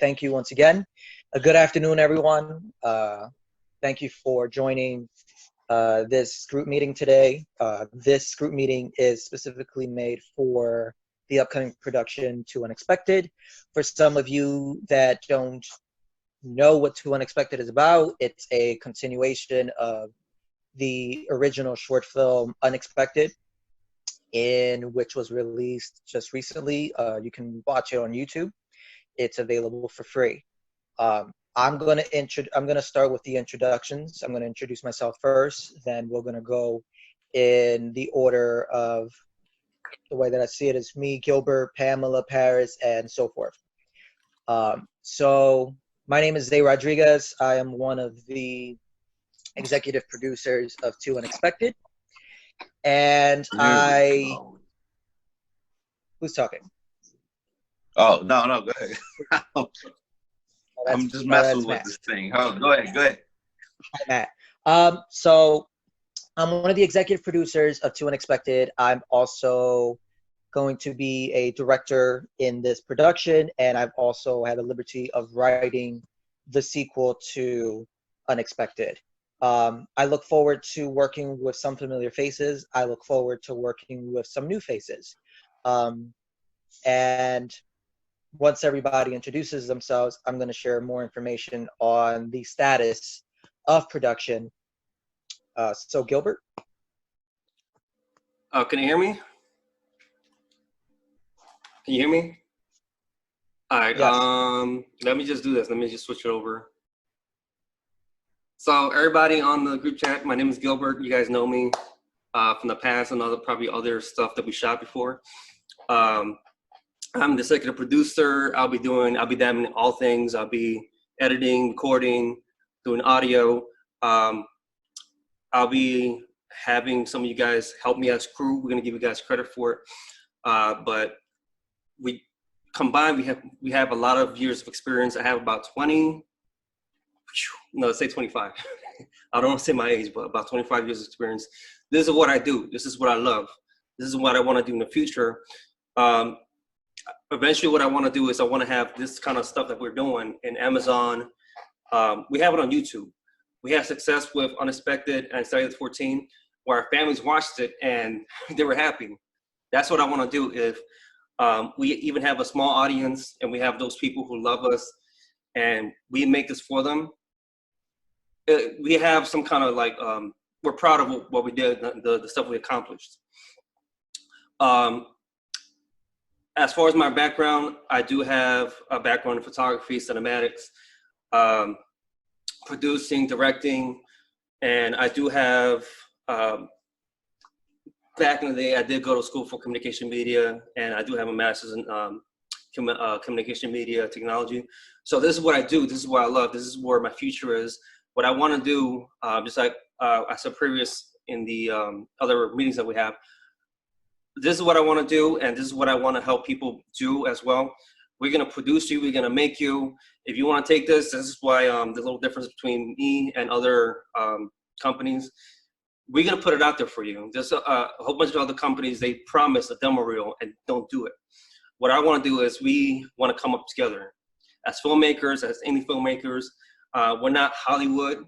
thank you once again. Good afternoon, everyone. Thank you for joining this group meeting today. This group meeting is specifically made for the upcoming production Too Unexpected. For some of you that don't know what Too Unexpected is about, it's a continuation of the original short film Unexpected, in which was released just recently. You can watch it on YouTube. It's available for free. I'm gonna start with the introductions. I'm gonna introduce myself first, then we're gonna go in the order of the way that I see it is me, Gilbert, Pamela, Paris, and so forth. So my name is Zay Rodriguez. I am one of the executive producers of Too Unexpected. And who's talking? Oh, no, go ahead. I'm just messing with this thing. Oh, go ahead. Hi, Matt. So I'm one of the executive producers of Too Unexpected. I'm also going to be a director in this production, and I've also had the liberty of writing the sequel to Unexpected. I look forward to working with some familiar faces. I look forward to working with some new faces. And once everybody introduces themselves, I'm going to share more information on the status of production. So Gilbert? Can you hear me? Can you hear me? All right, yes. Let me just do this. Let me just switch it over. So everybody on the group chat, my name is Gilbert. You guys know me from the past and probably other stuff that we shot before. I'm the executive producer. I'll be dabbling in all things. I'll be editing, recording, doing audio. I'll be having some of you guys help me as crew. We're gonna give you guys credit for it. But we combined, we have a lot of years of experience. I have about 20. No, let's say 25. I don't want to say my age, but about 25 years of experience. This is what I do. This is what I love. This is what I want to do in the future. Eventually what I want to do is I want to have this kind of stuff that we're doing in Amazon. We have it on YouTube. We had success with Unexpected and Saturday the 14th, where our families watched it and they were happy. That's what I want to do. If we even have a small audience and we have those people who love us and we make this for them, we have some kind of like, we're proud of what we did, the stuff we accomplished. As far as my background, I do have a background in photography, cinematics, producing, directing, and I do have, back in the day, I did go to school for communication media, and I do have a master's in communication media technology. So this is what I do. This is what I love. This is where my future is. What I want to do, just like I said previous in the other meetings that we have, this is what I want to do, and this is what I want to help people do as well. We're going to produce you. We're going to make you. If you want to take this is why the little difference between me and other companies. We're going to put it out there for you. There's a whole bunch of other companies, they promise a demo reel and don't do it. What I want to do is we want to come up together. As filmmakers, as indie filmmakers, we're not Hollywood.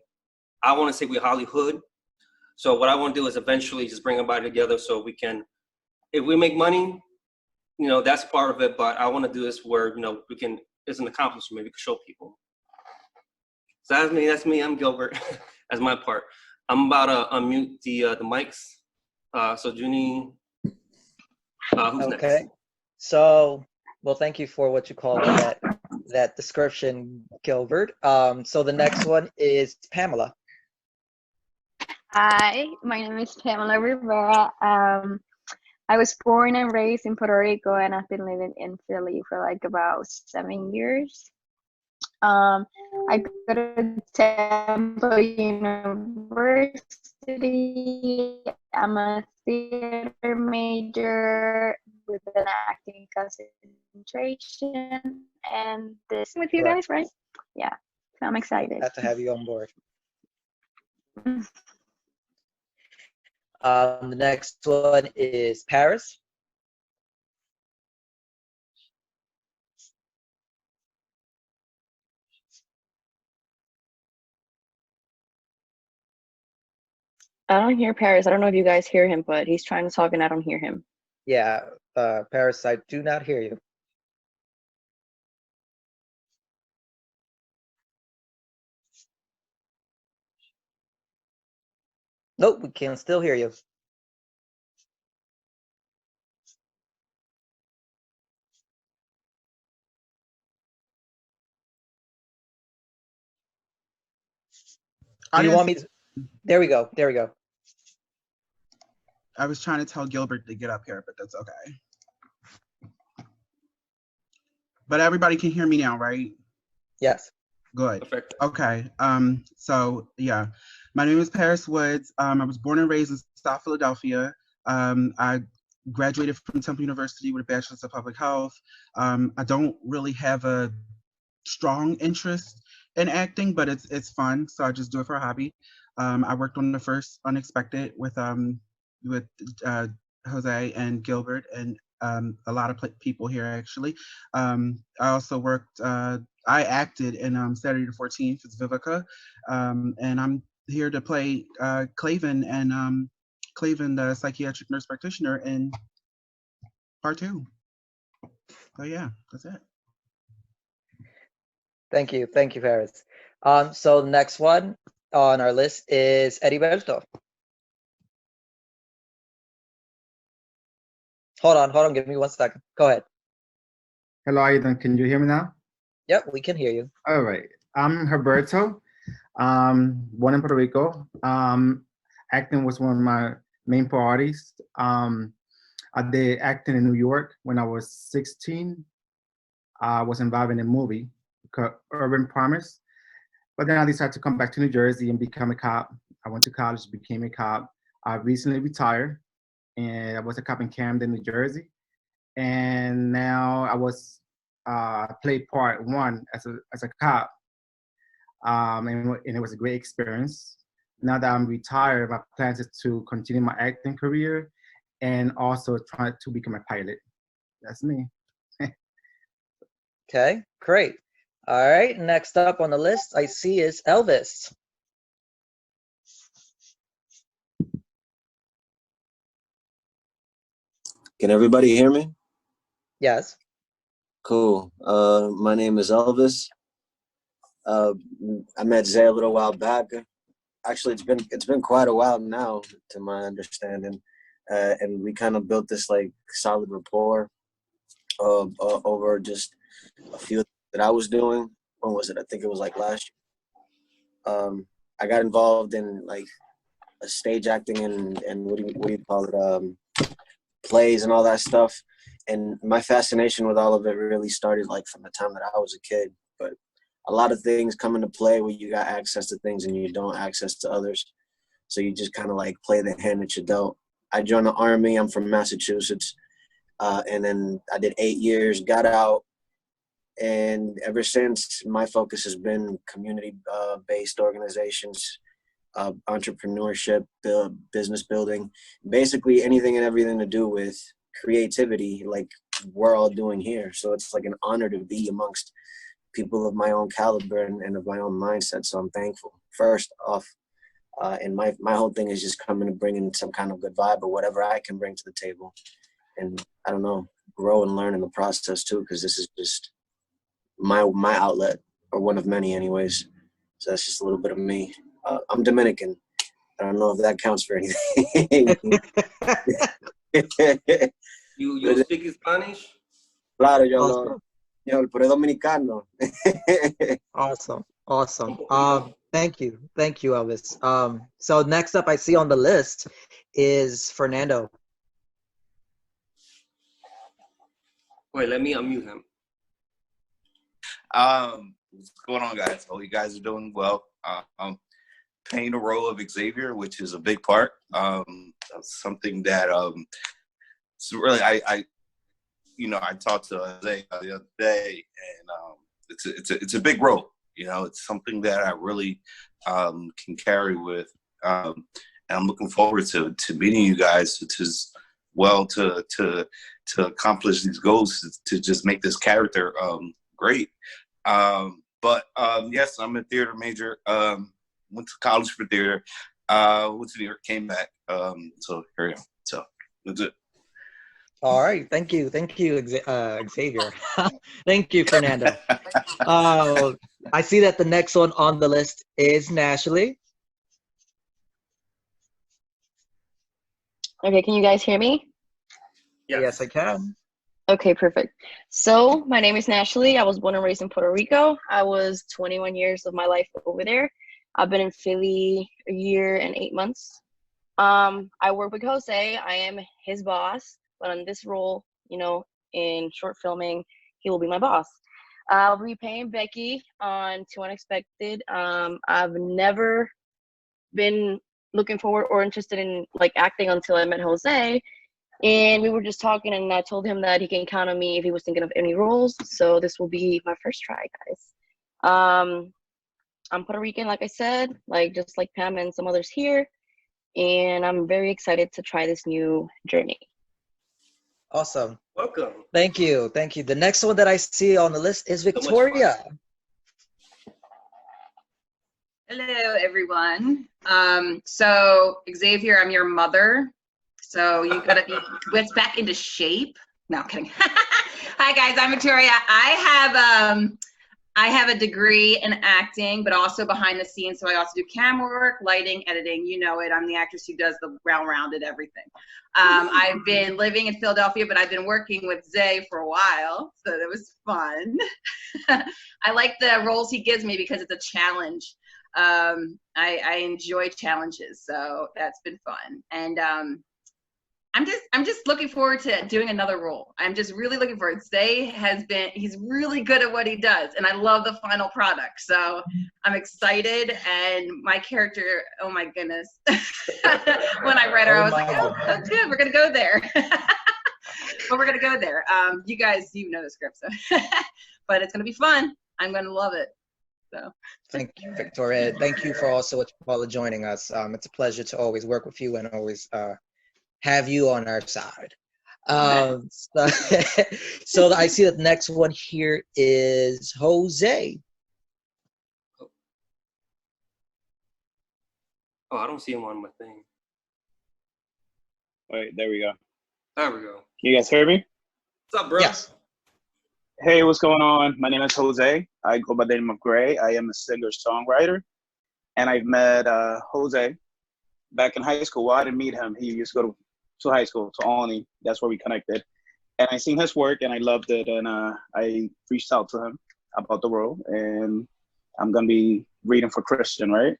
I want to say we're Hollywood. So what I want to do is eventually just bring everybody together so we can, if we make money, you know, that's part of it, but I want to do this where, you know, we can, it's an accomplishment, we can show people. So that's me, I'm Gilbert, that's my part. I'm about to unmute the mics. So Junie, who's next? Okay, so, well, thank you for what you call that description, Gilbert. So the next one is Pamela. Hi, my name is Pamela Rivera. I was born and raised in Puerto Rico, and I've been living in Philly for like about 7 years. I go to Temple University. I'm a theater major with an acting concentration, and this with you guys, right? Yeah, so I'm excited. Glad to have you on board. The next one is Paris. I don't hear Paris. I don't know if you guys hear him, but he's trying to talk and I don't hear him. Yeah, Paris, I do not hear you. Nope, we can still hear you. Do you want me to? There we go. There we go. I was trying to tell Gilbert to get up here, but that's okay. But everybody can hear me now, right? Yes. Good. Perfect. Okay. So yeah, my name is Paris Woods. I was born and raised in South Philadelphia. I graduated from Temple University with a bachelor's of public health. I don't really have a strong interest in acting, but it's fun, so I just do it for a hobby. I worked on the first Unexpected with Jose and Gilbert and a lot of people here actually. I also worked. I acted in Saturday the 14th as Vivica, and I'm here to play Clavin and Clavin, the psychiatric nurse practitioner, in part 2. So yeah, that's it. Thank you, Paris. So next one on our list is Heriberto. Hold on, give me 1 second. Go ahead. Hello, Aidan. Can you hear me now? Yep, we can hear you. All right. I'm Herberto, born in Puerto Rico. Acting was one of my main priorities. I did acting in New York when I was 16. I was involved in a movie called Urban Promise. But then I decided to come back to New Jersey and become a cop. I went to college, became a cop. I recently retired, and I was a cop in Camden, New Jersey. And now I was played part 1 as a cop, and it was a great experience. Now that I'm retired, my plan is to continue my acting career and also try to become a pilot. That's me. Okay, great. All right, next up on the list I see is Elvis. Can everybody hear me? Yes. Cool. My name is Elvis. I met Zay a little while back. Actually, it's been quite a while now, to my understanding, and we kind of built this like solid rapport over just a few that I was doing. When was it? I think it was like last year. I got involved in like a stage acting and what do you call it? Plays and all that stuff. And my fascination with all of it really started like from the time that I was a kid. But a lot of things come into play where you got access to things and you don't access to others. So you just kind of like play the hand that you dealt. I joined the Army. I'm from Massachusetts. And then I did 8 years, got out. And ever since, my focus has been community-based organizations, entrepreneurship, business building, basically anything and everything to do with creativity, like we're all doing here. So it's like an honor to be amongst people of my own caliber and of my own mindset. So I'm thankful, first off. And my whole thing is just coming to bring in some kind of good vibe or whatever I can bring to the table. And I don't know, grow and learn in the process too, because this is just my outlet, or one of many anyways. So that's just a little bit of me. I'm Dominican. I don't know if that counts for anything. You speak Spanish? Claro, Awesome. yo pero dominicano. Awesome. Thank you, Elvis. So next up I see on the list is Fernando. Wait, let me unmute him. What's going on, guys? Hope you guys are doing well. I'm playing the role of Xavier, which is a big part. Something that it's really I talked to Jose the other day, and it's a big role. You know, it's something that I really can carry with, and I'm looking forward to meeting you guys to accomplish these goals, to just make this character great. But yes, I'm a theater major. Went to college for theater. went to New York, came back. So here we go. So that's it. All right. Thank you, Xavier. Thank you, Fernando. I see that the next one on the list is Nashley. Okay, can you guys hear me? Yes, I can. Okay, perfect. So my name is Nashley. I was born and raised in Puerto Rico. I was 21 years of my life over there. I've been in Philly a year and 8 months. I work with Jose. I am his boss, but on this role, you know, in short filming, he will be my boss. I'll be playing Becky on Too Unexpected. I've never been looking forward or interested in like acting until I met Jose. And we were just talking, and I told him that he can count on me if he was thinking of any roles. So this will be my first try, guys. I'm Puerto Rican, like I said, like just like Pam and some others here. And I'm very excited to try this new journey. Awesome. Welcome. Thank you. Thank you. The next one that I see on the list is Victoria. Hello, everyone. So Xavier, I'm your mother. So you gotta be whipped back into shape. No, I'm kidding. Hi guys, I'm Victoria. I have a degree in acting, but also behind the scenes. So I also do camera work, lighting, editing. You know it. I'm the actress who does the rounded everything. I've been living in Philadelphia, but I've been working with Zay for a while, so that was fun. I like the roles he gives me because it's a challenge. I enjoy challenges, so that's been fun. And I'm just looking forward to doing another role. I'm just really looking forward. Zay he's really good at what he does, and I love the final product. So I'm excited, and my character, oh my goodness. When I read her, I was like, oh, that's good, we're gonna go there. But we're gonna go there. You guys, you know the script, so but it's gonna be fun. I'm gonna love it. So thank you, Victoria. Thank you for also joining us. It's a pleasure to always work with you and always have you on our side. So I see that the next one here is Jose. Oh, I don't see him on my thing. Wait, there we go. There we go. Can you guys hear me? What's up, bro? Yes. Hey, what's going on? My name is Jose. I go by the name of Gray. I am a singer-songwriter. And I've met Jose back in high school. Well, I didn't meet him. He used to go to high school, to Olney. That's where we connected. And I seen his work, and I loved it. And I reached out to him about the role. And I'm going to be reading for Christian, right?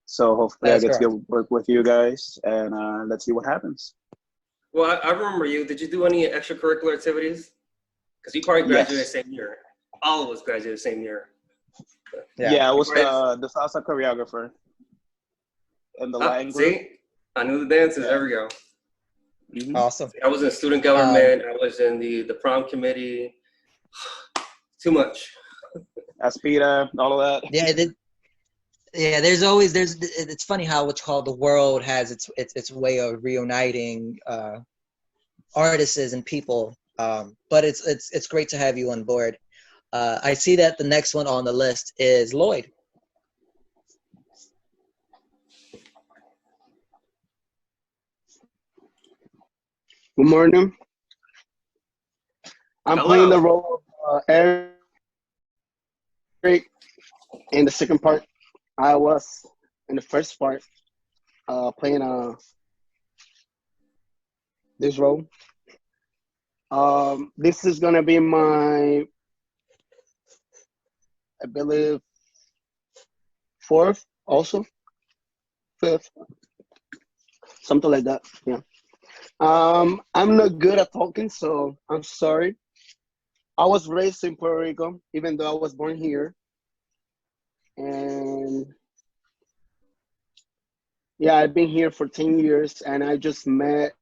So hopefully I get to work with you guys. And let's see what happens. Well, I remember you. Did you do any extracurricular activities? Because you probably graduated the same year. All of us graduated the same year. Yeah, I was the salsa choreographer in the Latin group. See? I knew the dances. There we go. Mm-hmm. Awesome. I was in student government. I was in the prom committee. Too much. Aspida, all of that. Yeah, it's funny how what's called the world has its way of reuniting artists and people. But it's great to have you on board. I see that the next one on the list is Lloyd. Good morning. I'm playing the role of Eric in the second part. I was in the first part playing this role. This is gonna be my, I believe, fifth, something like that. Yeah. I'm not good at talking, so I'm sorry. I was raised in Puerto Rico, even though I was born here. And yeah, I've been here for 10 years, and I just met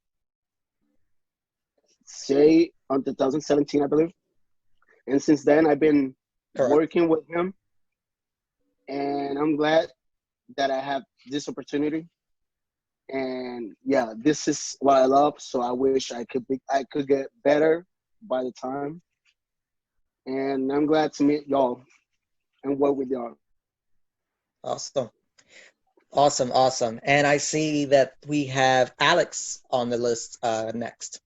Zay on 2017, I believe. And since then, I've been working with him. And I'm glad that I have this opportunity. And yeah, this is what I love. So I wish I could get better by the time. And I'm glad to meet y'all and work with y'all. Awesome. Awesome, awesome. And I see that we have Alex on the list next.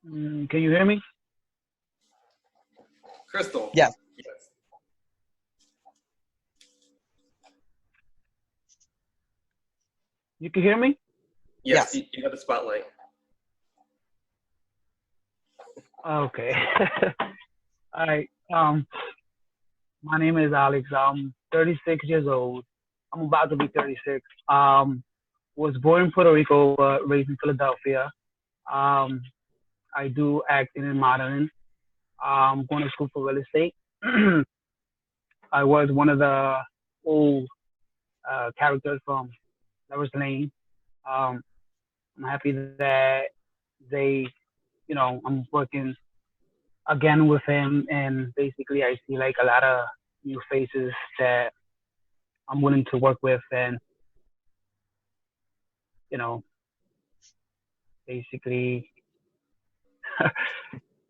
Can you hear me? Crystal. Yes. Yes. You can hear me? Yes. Yes. You got the spotlight. Okay. All right. My name is Alex. I'm 36 years old. I'm about to be 36. Was born in Puerto Rico, but raised in Philadelphia. I do acting and modeling. I'm going to school for real estate. I was one of the old characters from Lover's Lane. I'm happy that they, I'm working again with him, and basically I see like a lot of new faces that I'm willing to work with, and basically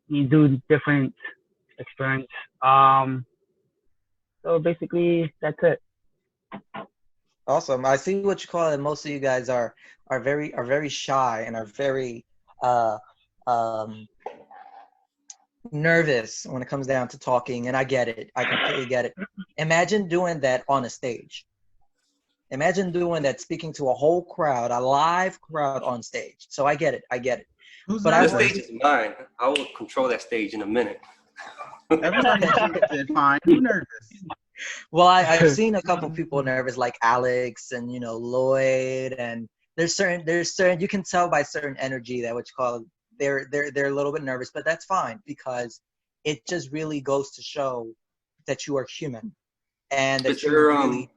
you do different experience. So basically that's it. Awesome. I see what you call it. Most of you guys are very shy and are very nervous when it comes down to talking, and I get it. I completely get it. Imagine doing that on a stage. Imagine doing that, speaking to a whole crowd, a live crowd on stage. So I get it. I get it. Who's But This I stage is mine. I will control that stage in a minute. Everybody did fine. Who nervous? Well, I've seen a couple people nervous, like Alex and Lloyd, and there's certain you can tell by certain energy that what you call they're a little bit nervous, but that's fine because it just really goes to show that you are human and that Is there really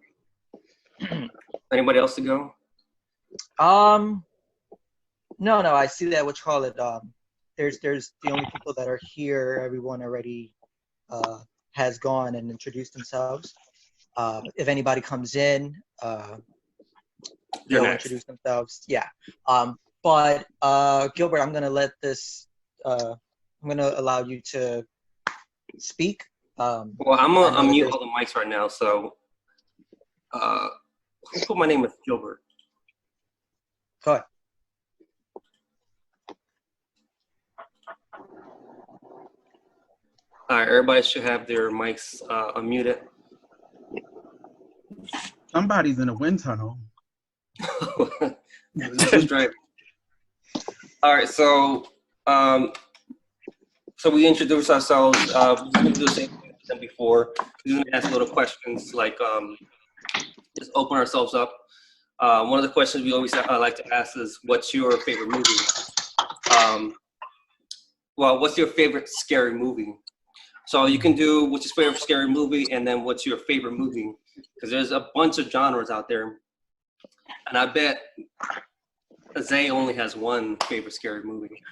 anybody else to go? No, I see that what you call it. There's the only people that are here. Everyone already has gone and introduced themselves. If anybody comes in, they'll introduce themselves. Yeah. But Gilbert, I'm gonna let this. I'm gonna allow you to speak. Well, I'm gonna mute all the mics right now. So, who put my name as Gilbert? Go ahead. All right, everybody should have their mics unmuted. Somebody's in a wind tunnel. Who's driving? All right, so we introduce ourselves. We're gonna do the same thing than before. We're gonna ask little questions like just open ourselves up. One of the questions we always like to ask is, "What's your favorite movie?" Well, what's your favorite scary movie? So you can do what's your favorite scary movie, and then what's your favorite movie, because there's a bunch of genres out there, and I bet Zay only has one favorite scary movie.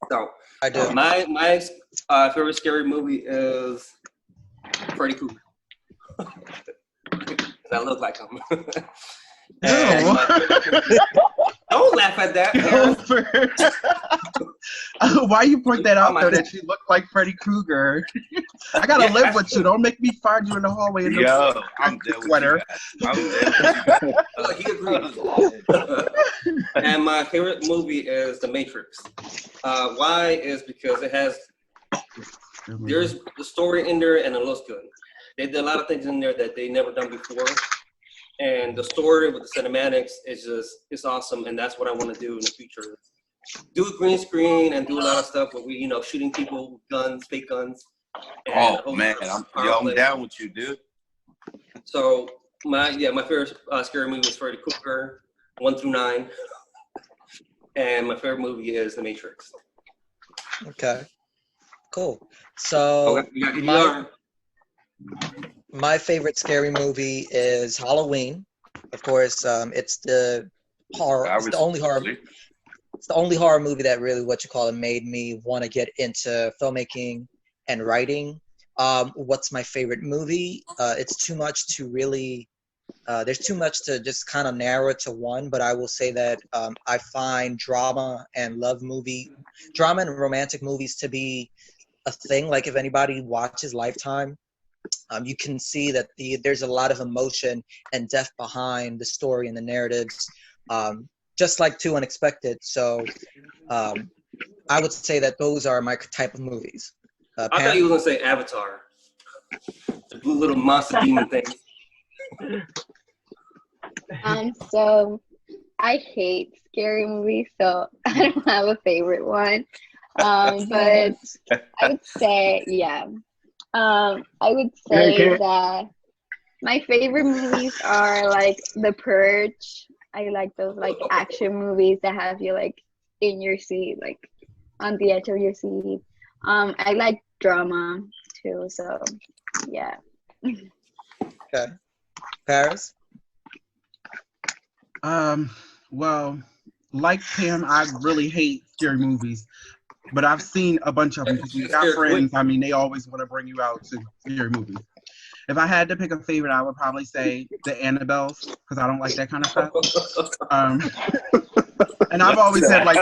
So I do. My favorite scary movie is Freddy Krueger. I look like him. Don't laugh at that. Why you point that out though? That you look like Freddy Krueger. I gotta live with you. Don't make me find you in the hallway in the sweater. He agrees. And my favorite movie is The Matrix. Why is because it has there's the story in there and it looks good. They did a lot of things in there that they never done before. And the story with the cinematics it's awesome, and that's what I want to do in the future. Do a green screen and do a lot of stuff where we, shooting people with guns, fake guns. Oh man, I'm down with you, dude. So my favorite scary movie is Freddy Krueger, 1 through 9, and my favorite movie is The Matrix. Okay, cool. So my favorite scary movie is Halloween. Of course, it's the horror. It's the only horror. It's the only horror movie that really, made me want to get into filmmaking and writing. What's my favorite movie? It's too much to really. There's too much to just kind of narrow it to one. But I will say that I find drama and romantic movies to be a thing. Like if anybody watches Lifetime, you can see that there's a lot of emotion and depth behind the story and the narratives, just like Too Unexpected. So I would say that those are my type of movies. I thought you were gonna say Avatar, the blue little monster demon thing. So I hate scary movies, so I don't have a favorite one. But I would say, I would say that my favorite movies are like The Purge. I like those like action movies that have you like in your seat, like on the edge of your seat. I like drama too, so yeah. Okay. Paris? Well, like Pam, I really hate scary movies, but I've seen a bunch of them because we got friends. I mean, they always want to bring you out to scary movies. If I had to pick a favorite, I would probably say the Annabelles because I don't like that kind of stuff. And I've always had like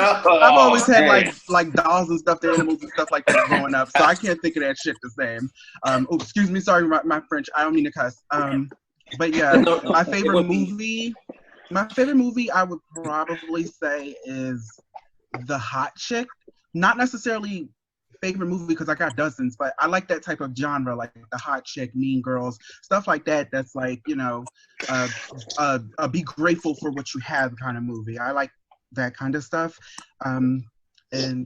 dolls and stuffed animals and stuff like that growing up, so I can't think of that shit the same. Oh, excuse me, sorry, my French. I don't mean to cuss. But yeah, my favorite movie I would probably say is The Hot Chick. Not necessarily favorite movie because I got dozens, but I like that type of genre, like The Hot Chick, Mean Girls, stuff like that. That's like, you know, be grateful for what you have kind of movie. I like that kind of stuff. And you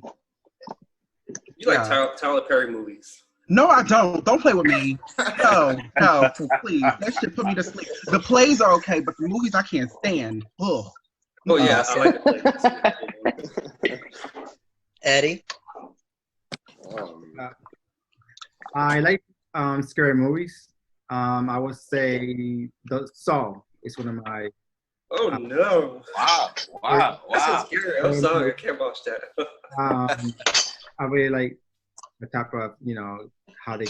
like Tyler Perry movies? No, I don't. Don't play with me. No, please. That shit put me to sleep. The plays are okay, but the movies I can't stand. Ugh. Oh yeah, I like the plays. Eddie? I like scary movies. I would say The Saw is one of my. Oh no! Wow! That's so scary. I'm sorry, I can't watch that. I really like the type of, you know, how they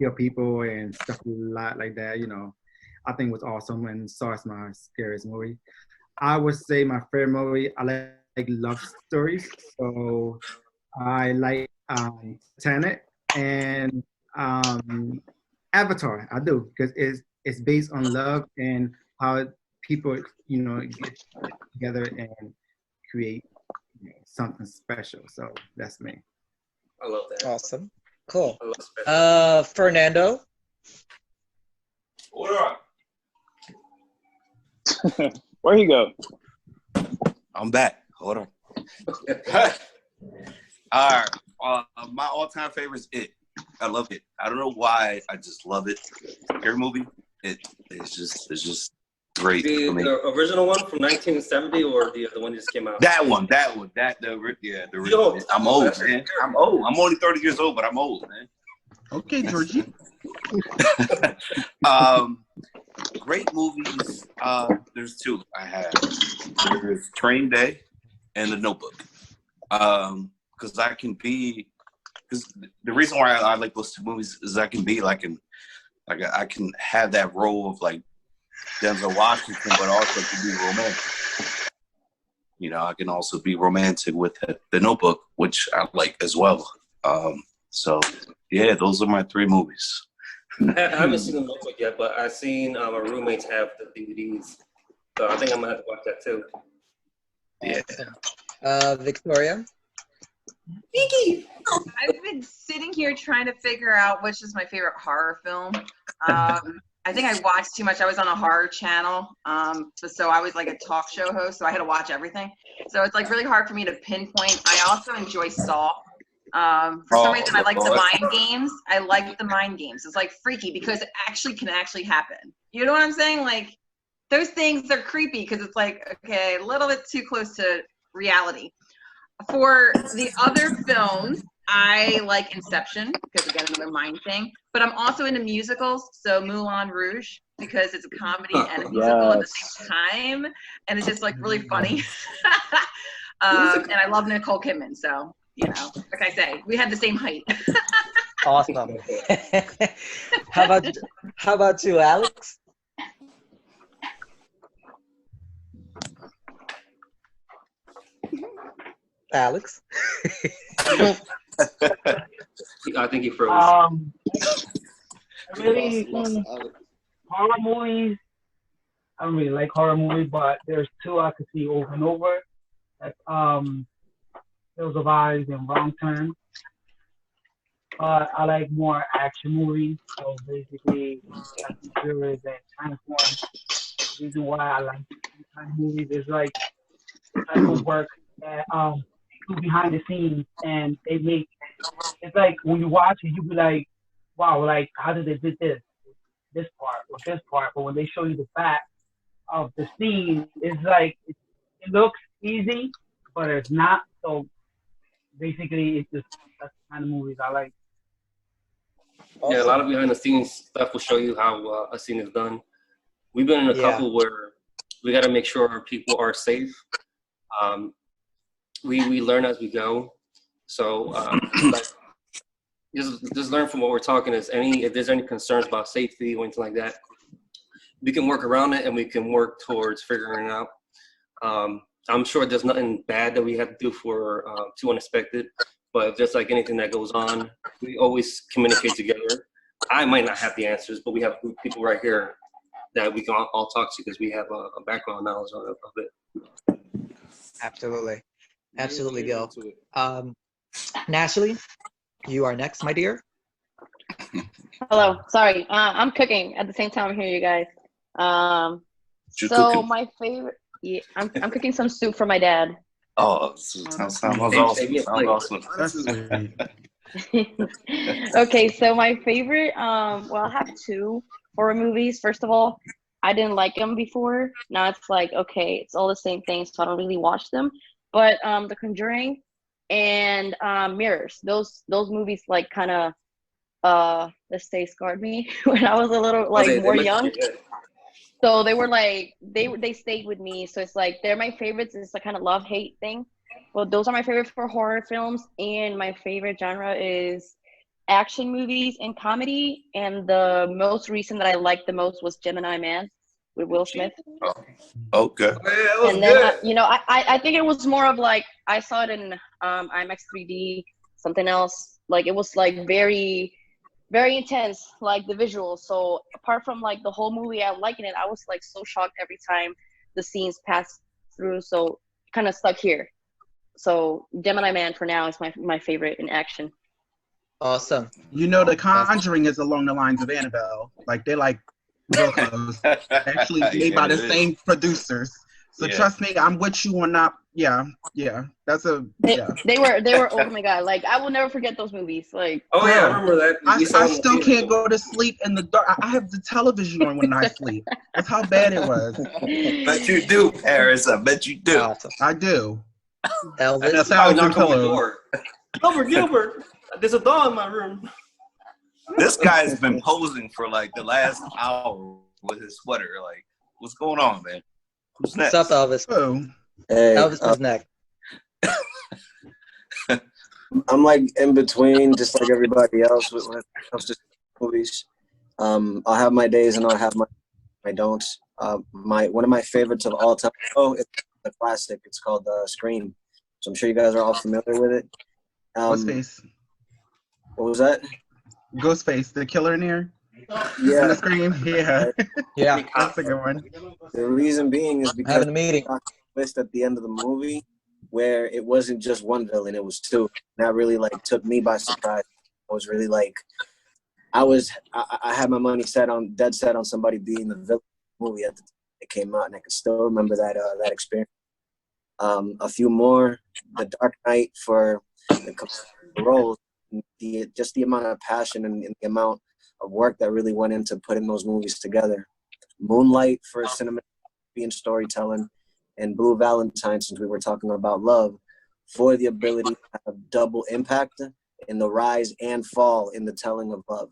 kill people and stuff like that. You know, I think it was awesome, and Saw is my scariest movie. I would say my favorite movie, I like love stories, so I like Tenet and Avatar. I do, because it's based on love and how people, you know, get together and create, you know, something special. So that's me. I love that. Awesome. Cool. I love Fernando? Hold on. Where he go? I'm back. Hold on. All right. My all-time favorite is It. I love it. I don't know why. I just love it. Scary movie. It's just great for me. The original one from 1970 or the one that just came out? That one. The original. I'm old, man. I'm old. I'm only 30 years old, but I'm old, man. Okay, Georgie. Great movies. There's two I have. There's Train Day and The Notebook. Because the reason why I like those two movies is I can be I can have that role of like Denzel Washington, but also can be romantic. You know, I can also be romantic with The Notebook, which I like as well. So yeah, those are my three movies. I haven't seen The Notebook yet, but I've seen my roommates have the DVDs, so I think I'm gonna have to watch that too. Yeah. Victoria? Vicky! I've been sitting here trying to figure out which is my favorite horror film. I think I watched too much. I was on a horror channel, so I was like a talk show host, so I had to watch everything. So it's like really hard for me to pinpoint. I also enjoy Saw. For some reason, I like the mind games. I like the mind games. It's like freaky because it can actually happen. You know what I'm saying? Like those things are creepy because it's like, okay, a little bit too close to reality. For the other films, I like Inception because again, another mind thing. But I'm also into musicals, so Moulin Rouge because it's a comedy and a musical at the same time, and it's just like really funny. And I love Nicole Kidman, so you know, like I say, we had the same height. Awesome. How about you, Alex? Alex? I think he froze. I really horror movies. I don't really like horror movies, but there's two I could see over and over. Like Hills of Eyes and Wrong Turn. But I like more action movies. So basically, Fast and Furious and Transformers. The reason why I like these kind of movies is like type of work that do behind the scenes, and they make it's like when you watch it, you be like, wow, like how did they did this part or this part? But when they show you the back of the scene, it's like it looks easy, but it's not. So basically, it's just that's the kind of movies I like. Yeah, a lot of behind the scenes stuff will show you how a scene is done. We've been in a couple where we got to make sure our people are safe. We learn as we go. So like, just learn from what we're talking. If there's any concerns about safety or anything like that, we can work around it and we can work towards figuring it out. I'm sure there's nothing bad that we have to do for too unexpected. But just like anything that goes on, we always communicate together. I might not have the answers, but we have people right here that we can all talk to because we have a background knowledge of it. Absolutely, Gil. Nashley, you are next, my dear. Hello. Sorry, I'm cooking at the same time I'm here, you guys. So my favorite, I'm cooking some soup for my dad. Oh, sounds awesome. Okay, so my favorite, well, I have two horror movies. First of all, I didn't like them before. Now it's like, okay, it's all the same thing, so I don't really watch them. But The Conjuring and Mirrors, those movies like kind of, let's say, scarred me when I was a little more young. So they were like, they stayed with me. So it's like, they're my favorites. It's a kind of love-hate thing. Well, those are my favorites for horror films. And my favorite genre is action movies and comedy. And the most recent that I liked the most was Gemini Man with Will Smith. Oh, okay. And then, I think it was more of like, I saw it in IMAX 3D, something else. Like, it was like very intense, like the visuals. So apart from like the whole movie, I'm liking it. I was like so shocked every time the scenes passed through. So kind of stuck here. So Gemini Man for now is my favorite in action. Awesome. The Conjuring is along the lines of Annabelle. Like they're like real close. Actually made by the same producers. So trust me, I'm with you on not. Yeah. That's a. They were. Oh my god! Like I will never forget those movies. Like. Oh yeah, I remember that. I still can't go to sleep in the dark. I have the television on when I sleep. That's how bad it was. Bet you do, Paris. I bet you do. I do. Elvis. And $1,000 pillows. Gilbert, there's a doll in my room. This guy's been posing for like the last hour with his sweater. Like, what's going on, man? Who's next? What's up, Elvis? Oh. Hey, Elvis was next. I'm like in between, just like everybody else when it comes to movies. I'll have my days and I'll have my don'ts. One of my favorites of all time. Oh, it's a classic. It's called Scream. So I'm sure you guys are all familiar with it. Ghostface. What was that? Ghostface, the killer in here. Yeah. The Scream. Yeah. Yeah. That's a good one. The reason being is because having a meeting. Twist at the end of the movie where it wasn't just one villain, it was two. And that really like took me by surprise. I was really like, I had my money dead set on somebody being the villain movie at the time it came out, and I can still remember that experience. A few more, The Dark Knight for the roles, just the amount of passion and the amount of work that really went into putting those movies together. Moonlight for cinematography and storytelling, and Blue Valentine, since we were talking about love, for the ability to have double impact in the rise and fall in the telling of love.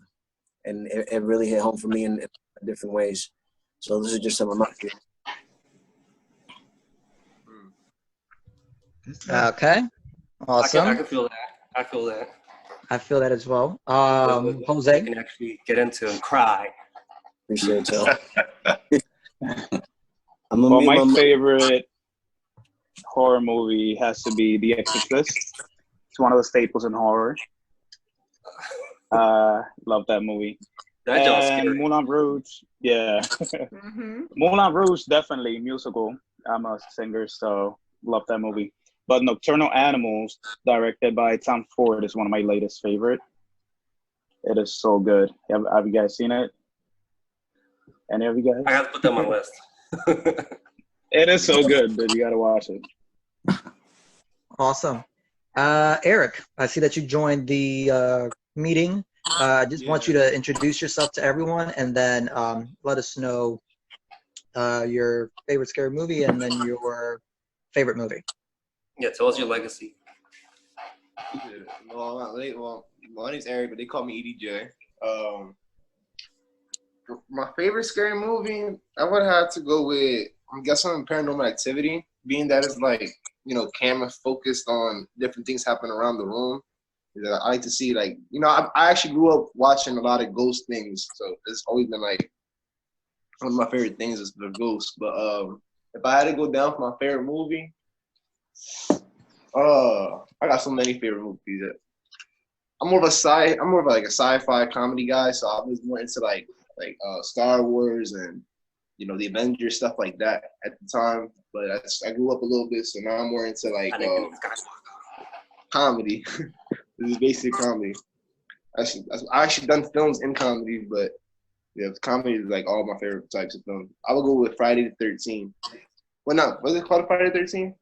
And it really hit home for me in different ways. So this is just some of my feelings. Okay. Awesome. I can feel that. I feel that. I feel that as well. Jose? You can actually get into and cry. Appreciate you. Well, my favorite horror movie has to be The Exorcist. It's one of the staples in horror. Love that movie. That joke's And scary. Moulin Rouge, yeah. Moulin Rouge, definitely musical. I'm a singer, so love that movie. But Nocturnal Animals, directed by Tom Ford, is one of my latest favorite. It is so good. Have you guys seen it? Any of you guys? I have to put that on my list. It is so good, but you gotta watch it. Awesome. Eric, I see that you joined the meeting. I just want you to introduce yourself to everyone and then let us know your favorite scary movie and then your favorite movie. Yeah, tell us your legacy. Well, my name's Eric, but they call me EDJ. My favorite scary movie, I would have to go with, I'm guessing, Paranormal Activity, being that it's like, you know, camera focused on different things happening around the room. I like to see, like, you know, I actually grew up watching a lot of ghost things, so it's always been like one of my favorite things is the ghost. But if I had to go down for my favorite movie, I got so many favorite movies. I'm more of a sci-fi comedy guy, so I was more into like Star Wars and, you know, the Avengers, stuff like that at the time. But I grew up a little bit, so now I'm more into like comedy. This is basic comedy. I actually done films in comedy, but yeah, comedy is like all my favorite types of films. I would go with Friday the 13th. Well, no, was it called Friday the 13th?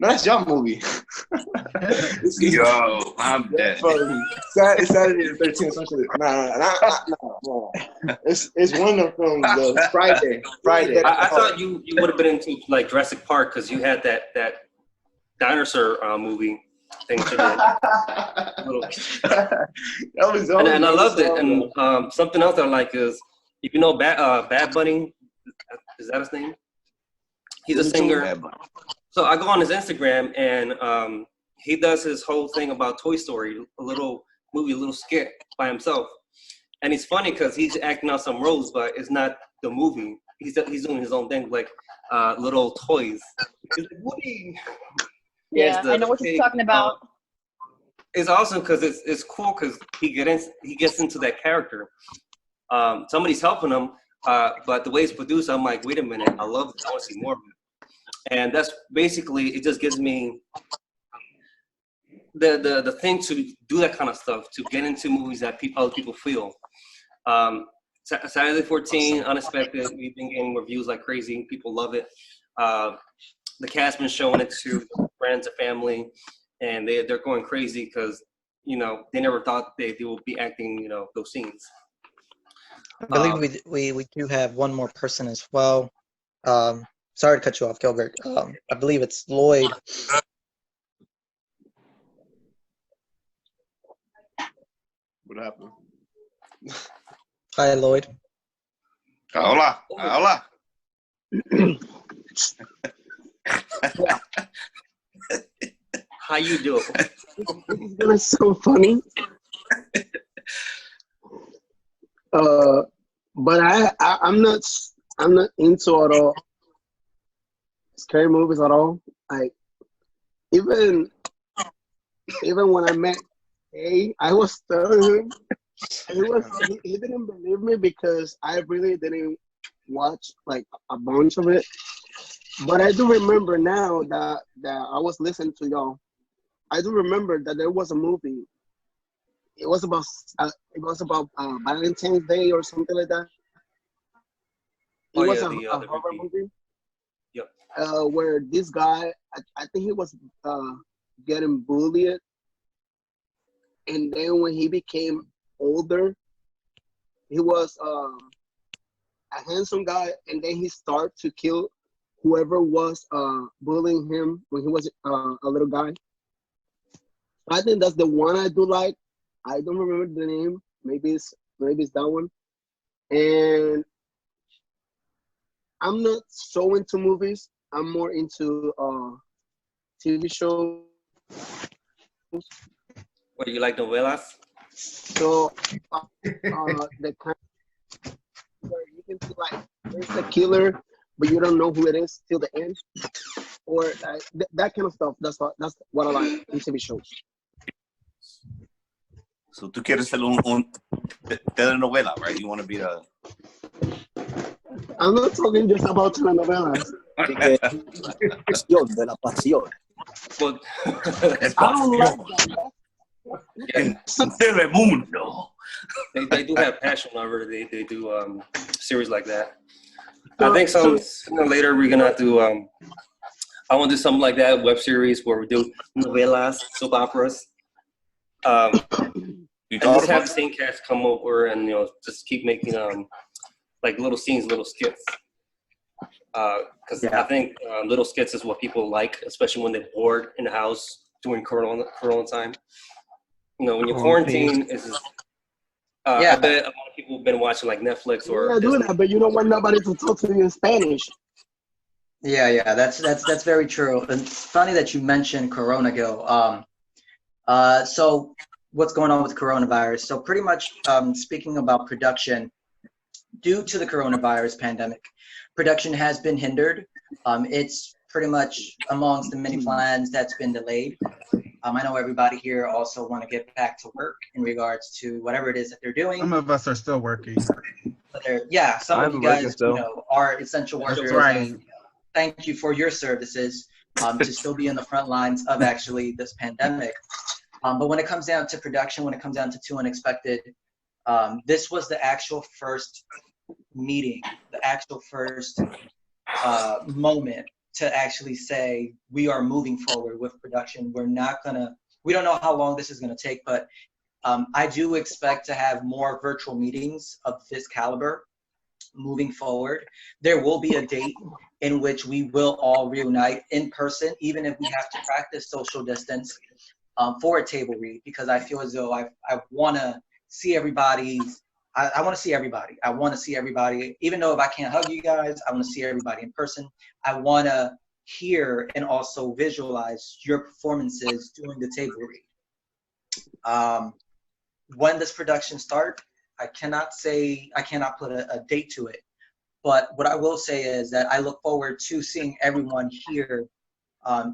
No, that's y'all movie. Yo, I'm dead. It's Saturday the 13th. Nah. It's one of them films though. It's Friday. I thought you would have been into like Jurassic Park because you had that dinosaur movie thing you did. And I loved it. And something else I like is, if you know Bad Bunny, is that his name? He's a singer. So I go on his Instagram and he does his whole thing about Toy Story, a little movie, a little skit by himself. And it's funny because he's acting out some roles, but it's not the movie. He's doing his own thing, like little toys. He's like, Woody. Yeah, I know what you're talking about. It's awesome because it's cool because he gets into that character. Somebody's helping him, but the way it's produced, I'm like, wait a minute, I love this. I want to see more of it. And that's basically, it just gives me the thing to do that kind of stuff, to get into movies that other people feel. Saturday 14, Unexpected, we've been getting reviews like crazy. People love it. The cast been showing it to friends and family, and they're going crazy because, you know, they never thought they would be acting, you know, those scenes. I believe we do have one more person as well. Sorry to cut you off, Gilbert. I believe it's Lloyd. What happened? Hi, Lloyd. Hola. Hola. How you doing? This is so funny. But I'm not into at all scary movies at all. Like even when I met I was telling him he didn't believe me because I really didn't watch like a bunch of it. But I do remember now that I was listening to y'all. I do remember that there was a movie. It was about Valentine's Day or something like that. It was a horror movie. Yep. Where this guy, I think he was getting bullied, and then when he became older, he was a handsome guy, and then he started to kill whoever was bullying him when he was a little guy. I think that's the one I do like. I don't remember the name. Maybe it's that one. And I'm not so into movies. I'm more into TV shows. What, do you like novelas? So the kind where you can see like there's a killer, but you don't know who it is till the end, or that kind of stuff. That's what I like in TV shows. So tú quieres ser un telenovela, right? You want to be the... I'm not talking just about telenovelas. Pasión de la pasión. But I don't like that. En Telemundo. they do have passion over. They do series like that. I think sooner or later we're gonna do. I want to do something like that, web series where we do novelas, soap operas. And just have the same cast come over and just keep making like little scenes, little skits. Because I think little skits is what people like, especially when they're bored in the house during Corona time. When you quarantine, I bet a lot of people have been watching like Netflix or. Yeah, do that, but you don't want nobody to talk to you in Spanish. Yeah, that's very true. And it's funny that you mentioned Corona, Gil. So what's going on with coronavirus? So pretty much speaking about production, due to the coronavirus pandemic, production has been hindered. It's pretty much amongst the many plans that's been delayed. I know everybody here also want to get back to work in regards to whatever it is that they're doing. Some of us are still working. But some of you guys, are essential workers. Right. And, thank you for your services to still be in the front lines of actually this pandemic. But when it comes down to production, when it comes down to Too Unexpected, this was the actual first meeting, the actual first moment to actually say we are moving forward with production. We don't know how long this is gonna take, but I do expect to have more virtual meetings of this caliber moving forward. There will be a date in which we will all reunite in person, even if we have to practice social distance for a table read, because I feel as though I want to see everybody. I want to see everybody. I want to see everybody. Even though if I can't hug you guys, I want to see everybody in person. I want to hear and also visualize your performances during the table read. When this production starts, I cannot put a date to it. But what I will say is that I look forward to seeing everyone here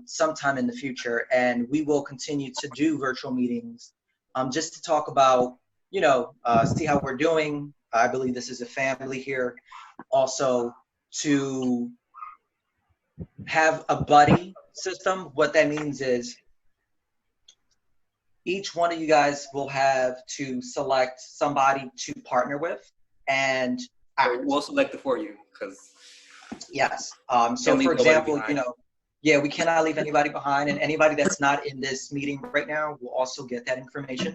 sometime in the future, and we will continue to do virtual meetings just to talk about, see how we're doing. I believe this is a family here. Also, to have a buddy system. What that means is each one of you guys will have to select somebody to partner with, and we'll select it for you, because yes. So for example, we cannot leave anybody behind, and anybody that's not in this meeting right now will also get that information.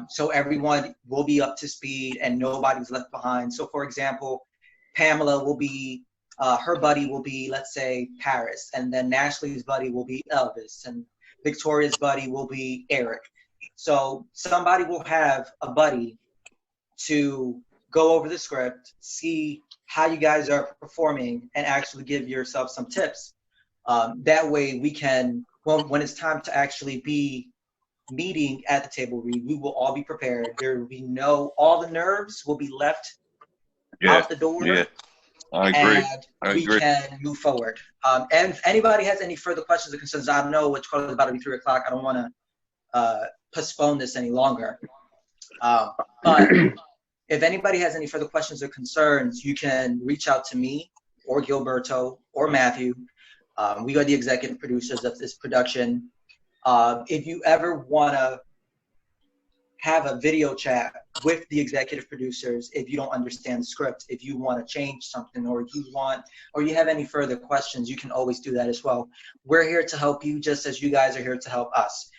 So everyone will be up to speed and nobody's left behind. So for example, Pamela will be, her buddy will be, let's say, Paris, and then Ashley's buddy will be Elvis, and Victoria's buddy will be Eric. So somebody will have a buddy to go over the script, see how you guys are performing, and actually give yourself some tips. That way we can, when it's time to actually be meeting at the table read, we will all be prepared. There will be all the nerves will be left out the door. Yeah, I agree. And we can move forward. And if anybody has any further questions or concerns, I know it's probably about to be 3 o'clock. I don't want to postpone this any longer. But if anybody has any further questions or concerns, you can reach out to me or Gilberto or Matthew. We are the executive producers of this production. If you ever want to have a video chat with the executive producers, if you don't understand the script, if you want to change something, or you have any further questions, you can always do that as well. We're here to help you just as you guys are here to help us.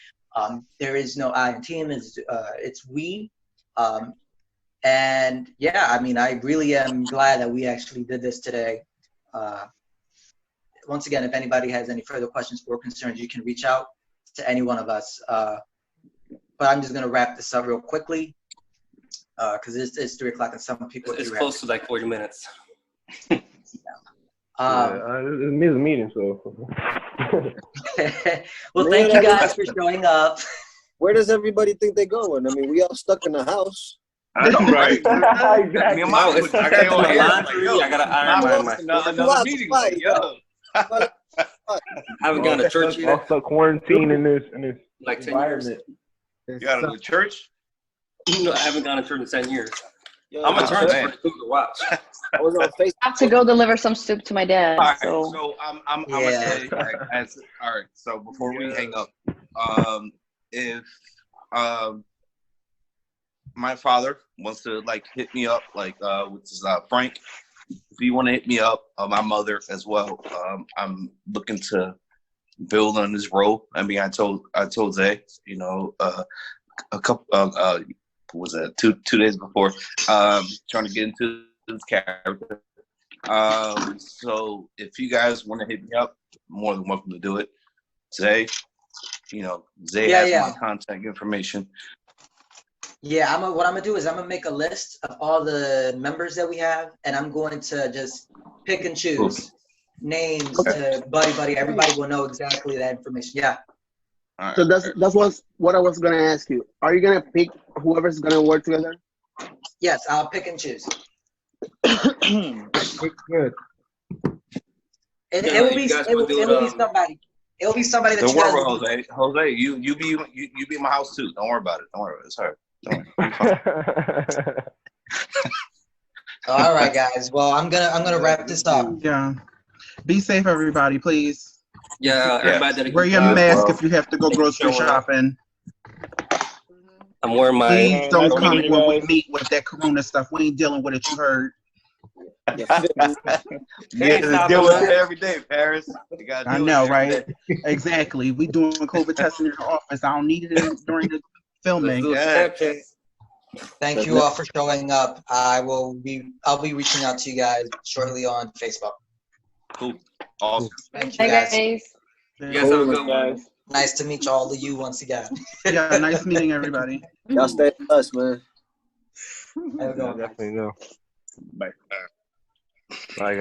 There is no I in team, it's we. And yeah, I mean, I really am glad that we actually did this today. Once again, if anybody has any further questions or concerns, you can reach out to any one of us. But I'm just going to wrap this up real quickly because it's 3 o'clock and some people it's close to like 40 minutes. It's a meeting, so. Well, thank you guys for showing up. Where does everybody think they're going? I mean, we all stuck in the house. I know, right? Exactly. I gotta iron my another meeting. Like, yo. I haven't gone to church yet. Also quarantine in this like 10 environment. years. You got to go to church? I haven't gone to church in 10 years. Yo, I'm a church man. for the food to watch. I was on Facebook. I have to go deliver some soup to my dad. All right, So so I'm gonna Yeah. say like, all right. So before we hang up, if my father wants to like hit me up, like which is Frank, if you want to hit me up, my mother as well. I'm looking to build on this role. I mean, I told Zay, you know, a couple what was that 2 days before, trying to get into this character. So if you guys want to hit me up, more than welcome to do it. Zay, you know, Zay Yeah, has yeah. my contact information. Yeah, what I'm gonna do is I'm gonna make a list of all the members that we have, and I'm going to just pick and choose names to buddy. Everybody will know exactly that information. Yeah. All right, So that's what I was gonna ask you. Are you gonna pick whoever's gonna work together? Yes, I'll pick and choose. Good. It will you be guys it will, wanna do it will be it, somebody. It'll be somebody that Don't you guys. worry about Jose. Jose, you be in my house too. Don't worry about it. Don't worry about it. It's her. Don't worry. All right, guys. Well, I'm gonna wrap this up. Yeah. Be safe, everybody, please. Yeah, everybody that Wear your mask if you have to go grocery shopping. I'm wearing my. Please don't Nice come meeting when you we guys. meet with that Corona stuff. We ain't dealing with it. You heard. Yeah, deal with it every day, Paris. You gotta I deal know, with it every right? day. Exactly. We doing COVID testing in the office. I don't need it during the filming. Thank you all for showing up. I'll be reaching out to you guys shortly on Facebook. Cool. Awesome. Thank you Bye, guys. guys. You guys have a good one. Nice to meet all of you once again. Yeah, nice meeting everybody. Y'all stay with us, man. Have a good one. Definitely no. Bye. Bye, guys.